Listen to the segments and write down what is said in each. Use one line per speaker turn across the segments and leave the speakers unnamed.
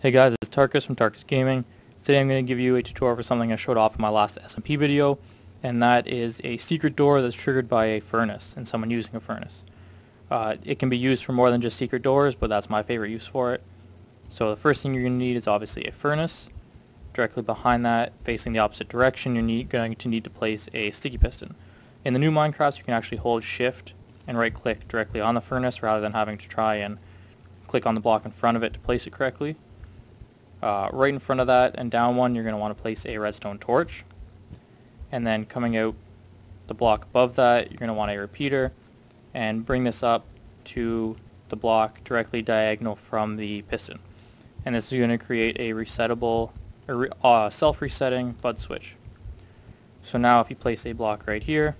Hey guys, it's Tarkhis from TarkhisGaming. Today I'm going to give you a tutorial for something I showed off in my last SMP video, and that is a secret door that's triggered by a furnace and someone using a furnace. It can be used for more than just secret doors, but that's my favorite use for it. So the first thing you're going to need is obviously a furnace. Directly behind that, facing the opposite direction, you're going to need to place a sticky piston. In the new Minecraft, you can actually hold shift and right click directly on the furnace rather than having to try and click on the block in front of it to place it correctly. Right in front of that and down one, you're going to want to place a redstone torch, and then coming out the block above that, you're going to want a repeater and bring this up to the block directly diagonal from the piston, and this is going to create a resettable self-resetting bud switch. So now if you place a block right here,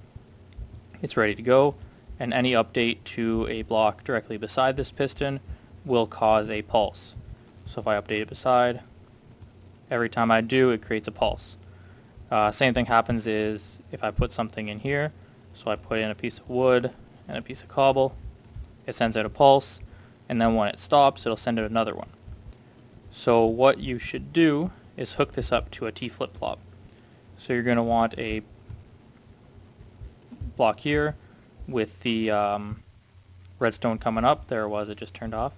it's ready to go, and any update to a block directly beside this piston will cause a pulse. So if I update it beside, every time I do, it creates a pulse. Same thing happens is if I put something in here, so I put in a piece of wood and a piece of cobble, it sends out a pulse, and then when it stops, it'll send out another one. So what you should do is hook this up to a t-flipflop. So you're going to want a block here with the redstone coming up. There it was, it just turned off.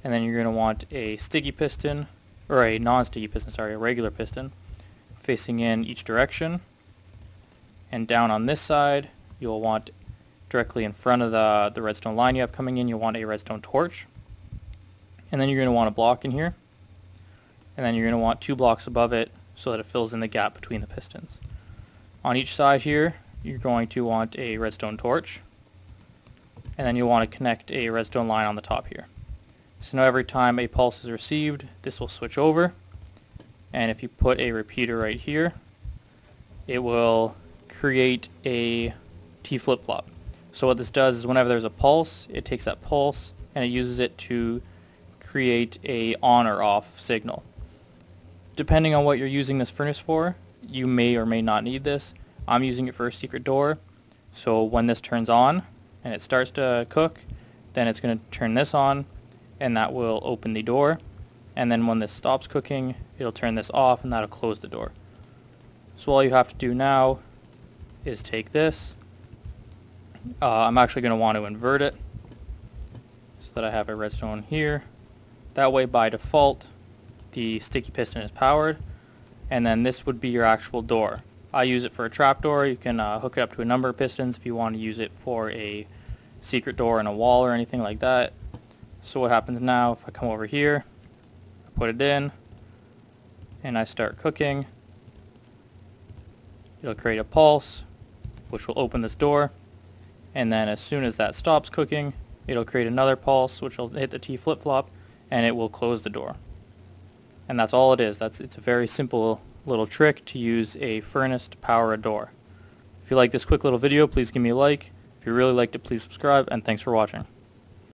And then you're going to want a sticky piston, or a non-sticky piston, sorry, a regular piston, facing in each direction. And down on this side, you'll want directly in front of the redstone line you have coming in, you'll want a redstone torch. And then you're going to want a block in here. And then you're going to want 2 blocks above it so that it fills in the gap between the pistons. On each side here, you're going to want a redstone torch. And then you'll want to connect a redstone line on the top here. So now every time a pulse is received, this will switch over, and if you put a repeater right here, it will create a t-flip-flop. So what this does is whenever there's a pulse, it takes that pulse and it uses it to create a on or off signal. Depending on what you're using this furnace for, you may or may not need this. I'm using it for a secret door, so when this turns on and it starts to cook, then it's going to turn this on, and that will open the door, and then when this stops cooking, it'll turn this off and that'll close the door. So all you have to do now is take this. I'm actually going to want to invert it so that I have a redstone here. That way by default the sticky piston is powered, and then this would be your actual door. I use it for a trapdoor. You can hook it up to a number of pistons if you want to use it for a secret door in a wall or anything like that. So what happens now, if I come over here, I put it in, and I start cooking, it'll create a pulse, which will open this door, and then as soon as that stops cooking, it'll create another pulse, which will hit the t-flip-flop, and it will close the door. And that's all it is. It's a very simple little trick to use a furnace to power a door. If you like this quick little video, please give me a like. If you really liked it, please subscribe, and thanks for watching.